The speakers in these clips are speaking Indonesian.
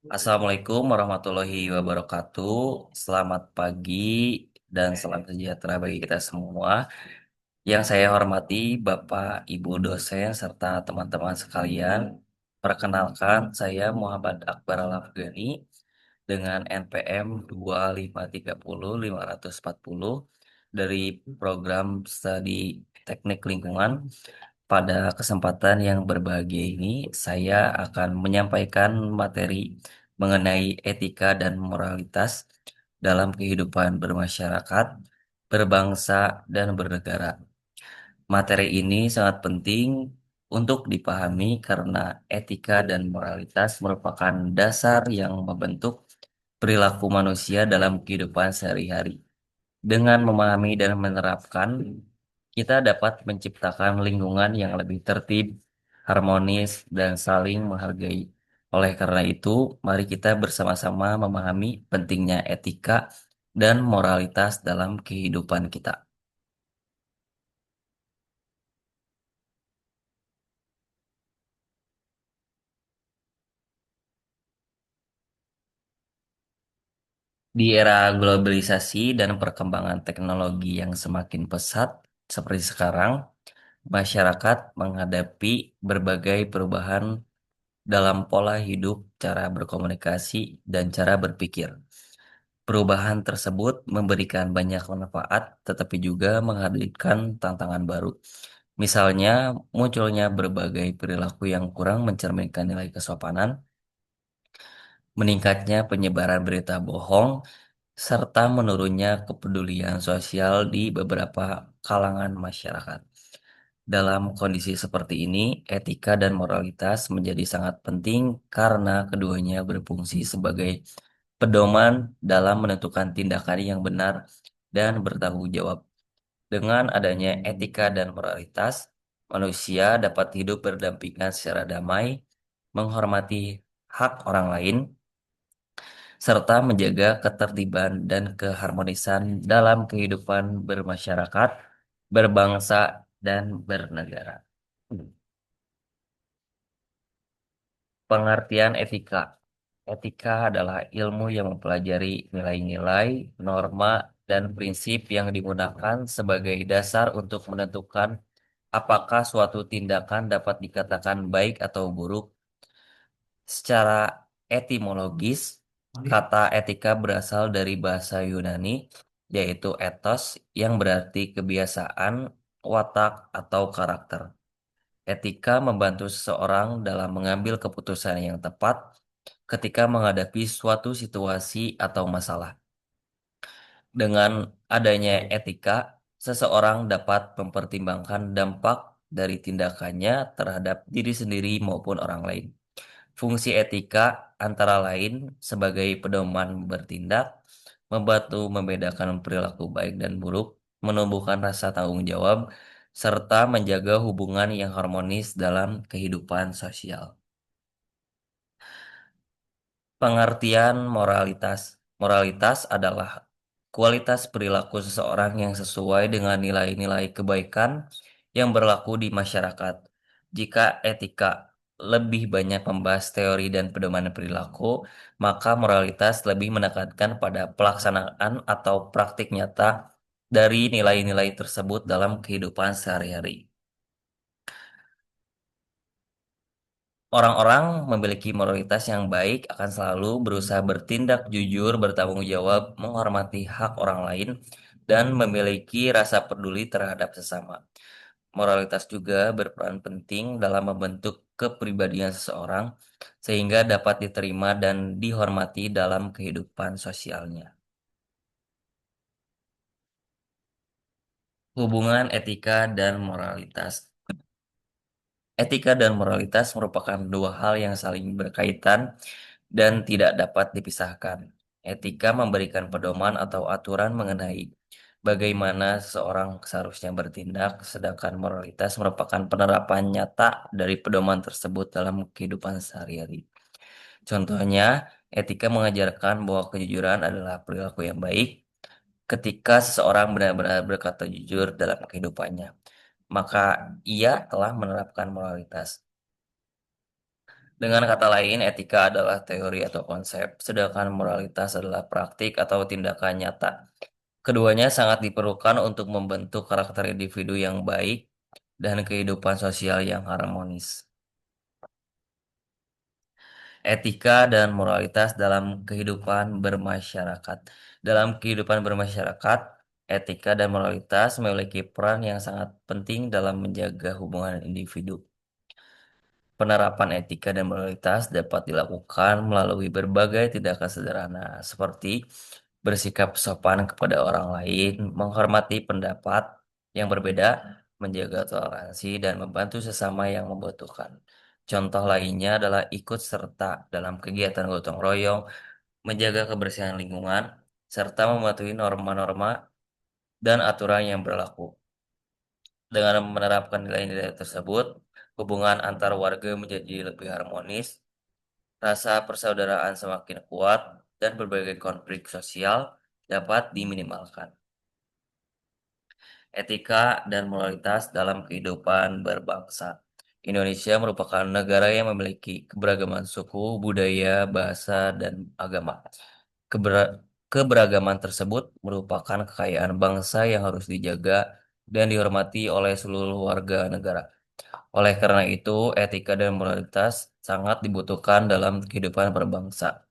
Assalamualaikum warahmatullahi wabarakatuh. Selamat pagi dan salam sejahtera bagi kita semua. Yang saya hormati Bapak, Ibu dosen, serta teman-teman sekalian. Perkenalkan, saya Muhammad Akbar Al-Afghani dengan NPM 2530540 dari program studi Teknik Lingkungan. Pada kesempatan yang berbahagia ini, saya akan menyampaikan materi mengenai etika dan moralitas dalam kehidupan bermasyarakat, berbangsa, dan bernegara. Materi ini sangat penting untuk dipahami karena etika dan moralitas merupakan dasar yang membentuk perilaku manusia dalam kehidupan sehari-hari. Dengan memahami dan menerapkan, kita dapat menciptakan lingkungan yang lebih tertib, harmonis, dan saling menghargai. Oleh karena itu, mari kita bersama-sama memahami pentingnya etika dan moralitas dalam kehidupan kita. Di era globalisasi dan perkembangan teknologi yang semakin pesat seperti sekarang, masyarakat menghadapi berbagai perubahan dalam pola hidup, cara berkomunikasi, dan cara berpikir. Perubahan tersebut memberikan banyak manfaat, tetapi juga menghadirkan tantangan baru. Misalnya, munculnya berbagai perilaku yang kurang mencerminkan nilai kesopanan, meningkatnya penyebaran berita bohong, serta menurunnya kepedulian sosial di beberapa kalangan masyarakat. Dalam kondisi seperti ini, etika dan moralitas menjadi sangat penting karena keduanya berfungsi sebagai pedoman dalam menentukan tindakan yang benar dan bertanggung jawab. Dengan adanya etika dan moralitas, manusia dapat hidup berdampingan secara damai, menghormati hak orang lain, serta menjaga ketertiban dan keharmonisan dalam kehidupan bermasyarakat, berbangsa, dan bernegara. Pengertian etika. Etika adalah ilmu yang mempelajari nilai-nilai, norma, dan prinsip yang digunakan sebagai dasar untuk menentukan apakah suatu tindakan dapat dikatakan baik atau buruk. Secara etimologis, kata etika berasal dari bahasa Yunani, yaitu ethos yang berarti kebiasaan, watak, atau karakter. Etika membantu seseorang dalam mengambil keputusan yang tepat ketika menghadapi suatu situasi atau masalah. Dengan adanya etika, seseorang dapat mempertimbangkan dampak dari tindakannya terhadap diri sendiri maupun orang lain. Fungsi etika antara lain sebagai pedoman bertindak, membantu membedakan perilaku baik dan buruk, menumbuhkan rasa tanggung jawab, serta menjaga hubungan yang harmonis dalam kehidupan sosial. Pengertian moralitas. Moralitas adalah kualitas perilaku seseorang yang sesuai dengan nilai-nilai kebaikan yang berlaku di masyarakat. Jika etika lebih banyak membahas teori dan pedoman perilaku, maka moralitas lebih menekankan pada pelaksanaan atau praktik nyata dari nilai-nilai tersebut dalam kehidupan sehari-hari. Orang-orang memiliki moralitas yang baik akan selalu berusaha bertindak jujur, bertanggung jawab, menghormati hak orang lain, dan memiliki rasa peduli terhadap sesama. Moralitas juga berperan penting dalam membentuk kepribadian seseorang, sehingga dapat diterima dan dihormati dalam kehidupan sosialnya. Hubungan etika dan moralitas. Etika dan moralitas merupakan dua hal yang saling berkaitan dan tidak dapat dipisahkan. Etika memberikan pedoman atau aturan mengenai bagaimana seseorang seharusnya bertindak, sedangkan moralitas merupakan penerapan nyata dari pedoman tersebut dalam kehidupan sehari-hari. Contohnya, etika mengajarkan bahwa kejujuran adalah perilaku yang baik ketika seseorang benar-benar berkata jujur dalam kehidupannya, maka ia telah menerapkan moralitas. Dengan kata lain, etika adalah teori atau konsep, sedangkan moralitas adalah praktik atau tindakan nyata. Keduanya sangat diperlukan untuk membentuk karakter individu yang baik dan kehidupan sosial yang harmonis. Etika dan moralitas dalam kehidupan bermasyarakat. Dalam kehidupan bermasyarakat, etika dan moralitas memiliki peran yang sangat penting dalam menjaga hubungan individu. Penerapan etika dan moralitas dapat dilakukan melalui berbagai tindakan sederhana, seperti bersikap sopan kepada orang lain, menghormati pendapat yang berbeda, menjaga toleransi, dan membantu sesama yang membutuhkan. Contoh lainnya adalah ikut serta dalam kegiatan gotong royong, menjaga kebersihan lingkungan, serta mematuhi norma-norma dan aturan yang berlaku. Dengan menerapkan nilai-nilai tersebut, hubungan antar warga menjadi lebih harmonis, rasa persaudaraan semakin kuat, dan berbagai konflik sosial dapat diminimalkan. Etika dan moralitas dalam kehidupan berbangsa. Indonesia merupakan negara yang memiliki keberagaman suku, budaya, bahasa, dan agama. Keberagaman tersebut merupakan kekayaan bangsa yang harus dijaga dan dihormati oleh seluruh warga negara. Oleh karena itu, etika dan moralitas sangat dibutuhkan dalam kehidupan berbangsa.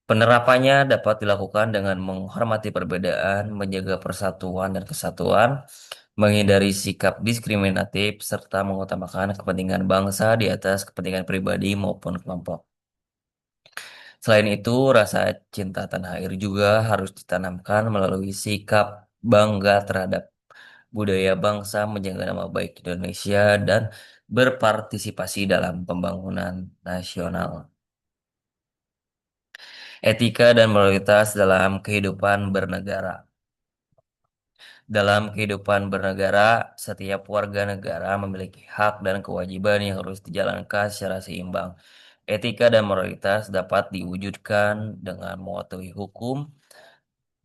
Penerapannya dapat dilakukan dengan menghormati perbedaan, menjaga persatuan dan kesatuan, menghindari sikap diskriminatif, serta mengutamakan kepentingan bangsa di atas kepentingan pribadi maupun kelompok. Selain itu, rasa cinta tanah air juga harus ditanamkan melalui sikap bangga terhadap budaya bangsa, menjaga nama baik Indonesia, dan berpartisipasi dalam pembangunan nasional. Etika dan moralitas dalam kehidupan bernegara. Dalam kehidupan bernegara, setiap warga negara memiliki hak dan kewajiban yang harus dijalankan secara seimbang. Etika dan moralitas dapat diwujudkan dengan mematuhi hukum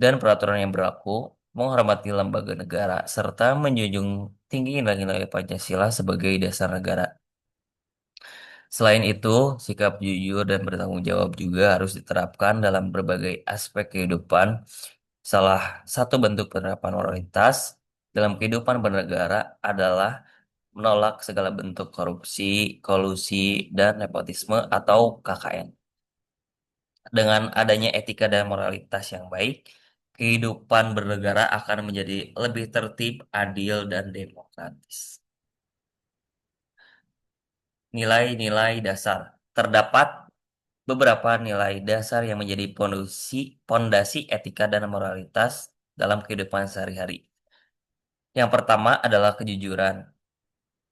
dan peraturan yang berlaku, menghormati lembaga negara, serta menjunjung tinggi nilai-nilai Pancasila sebagai dasar negara. Selain itu, sikap jujur dan bertanggung jawab juga harus diterapkan dalam berbagai aspek kehidupan. Salah satu bentuk penerapan moralitas dalam kehidupan bernegara adalah menolak segala bentuk korupsi, kolusi, dan nepotisme atau KKN. Dengan adanya etika dan moralitas yang baik, kehidupan bernegara akan menjadi lebih tertib, adil, dan demokratis. Nilai-nilai dasar. Terdapat beberapa nilai dasar yang menjadi pondasi etika dan moralitas dalam kehidupan sehari-hari. Yang pertama adalah kejujuran,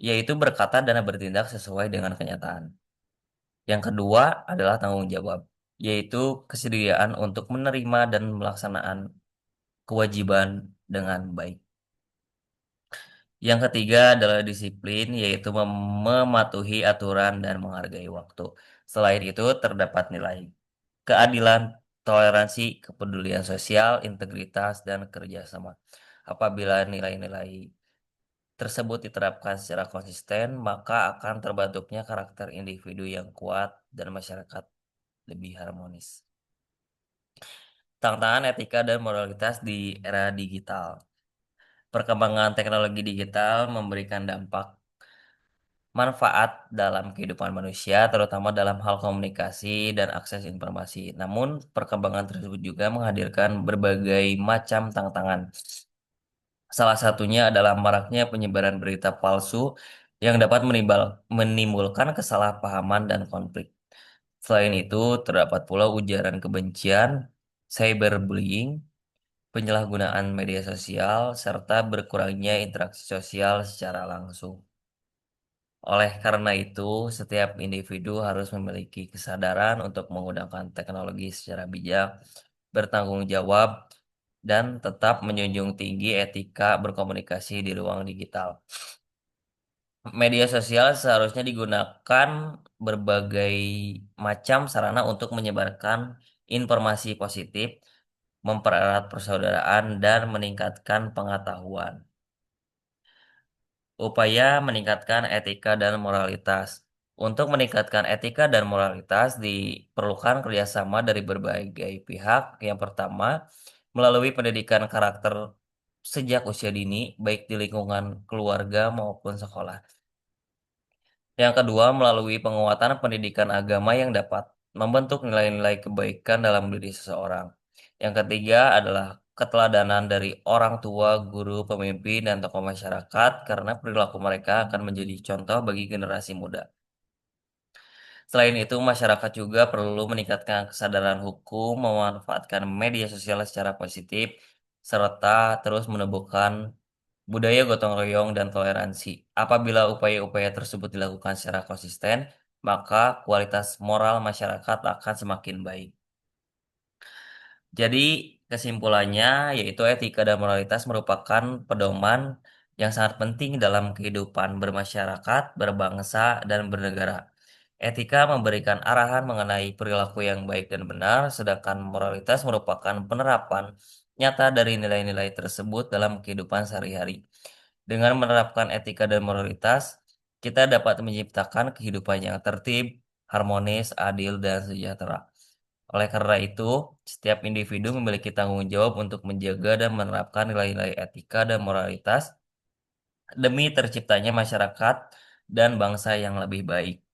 yaitu berkata dan bertindak sesuai dengan kenyataan. Yang kedua adalah tanggung jawab, yaitu kesediaan untuk menerima dan melaksanakan kewajiban dengan baik. Yang ketiga adalah disiplin, yaitu mematuhi aturan dan menghargai waktu. Selain itu, terdapat nilai keadilan, toleransi, kepedulian sosial, integritas, dan kerjasama. Apabila nilai-nilai tersebut diterapkan secara konsisten, maka akan terbentuknya karakter individu yang kuat dan masyarakat lebih harmonis. Tantangan etika dan moralitas di era digital. Perkembangan teknologi digital memberikan dampak manfaat dalam kehidupan manusia, terutama dalam hal komunikasi dan akses informasi. Namun, perkembangan tersebut juga menghadirkan berbagai macam tantangan. Salah satunya adalah maraknya penyebaran berita palsu yang dapat menimbulkan kesalahpahaman dan konflik. Selain itu, terdapat pula ujaran kebencian, cyberbullying, penyalahgunaan media sosial, serta berkurangnya interaksi sosial secara langsung. Oleh karena itu, setiap individu harus memiliki kesadaran untuk menggunakan teknologi secara bijak, bertanggung jawab, dan tetap menjunjung tinggi etika berkomunikasi di ruang digital. Media sosial seharusnya digunakan berbagai macam sarana untuk menyebarkan informasi positif, mempererat persaudaraan, dan meningkatkan pengetahuan. Upaya meningkatkan etika dan moralitas. Untuk meningkatkan etika dan moralitas diperlukan kerjasama dari berbagai pihak. Yang pertama, melalui pendidikan karakter sejak usia dini, baik di lingkungan keluarga maupun sekolah. Yang kedua, melalui penguatan pendidikan agama yang dapat membentuk nilai-nilai kebaikan dalam diri seseorang. Yang ketiga adalah keteladanan dari orang tua, guru, pemimpin, dan tokoh masyarakat karena perilaku mereka akan menjadi contoh bagi generasi muda. Selain itu, masyarakat juga perlu meningkatkan kesadaran hukum, memanfaatkan media sosial secara positif, serta terus menumbuhkan budaya gotong royong dan toleransi. Apabila upaya-upaya tersebut dilakukan secara konsisten, maka kualitas moral masyarakat akan semakin baik. Jadi kesimpulannya yaitu etika dan moralitas merupakan pedoman yang sangat penting dalam kehidupan bermasyarakat, berbangsa, dan bernegara. Etika memberikan arahan mengenai perilaku yang baik dan benar, sedangkan moralitas merupakan penerapan nyata dari nilai-nilai tersebut dalam kehidupan sehari-hari. Dengan menerapkan etika dan moralitas, kita dapat menciptakan kehidupan yang tertib, harmonis, adil, dan sejahtera. Oleh karena itu, setiap individu memiliki tanggung jawab untuk menjaga dan menerapkan nilai-nilai etika dan moralitas demi terciptanya masyarakat dan bangsa yang lebih baik.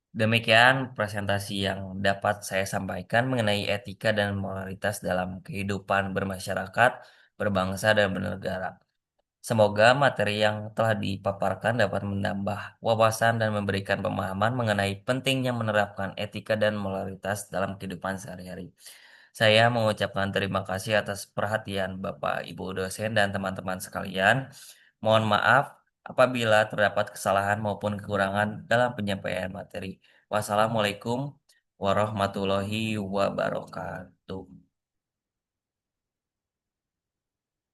Demikian presentasi yang dapat saya sampaikan mengenai etika dan moralitas dalam kehidupan bermasyarakat, berbangsa, dan bernegara. Semoga materi yang telah dipaparkan dapat menambah wawasan dan memberikan pemahaman mengenai pentingnya menerapkan etika dan moralitas dalam kehidupan sehari-hari. Saya mengucapkan terima kasih atas perhatian Bapak, Ibu dosen, dan teman-teman sekalian. Mohon maaf apabila terdapat kesalahan maupun kekurangan dalam penyampaian materi. Wassalamualaikum warahmatullahi wabarakatuh.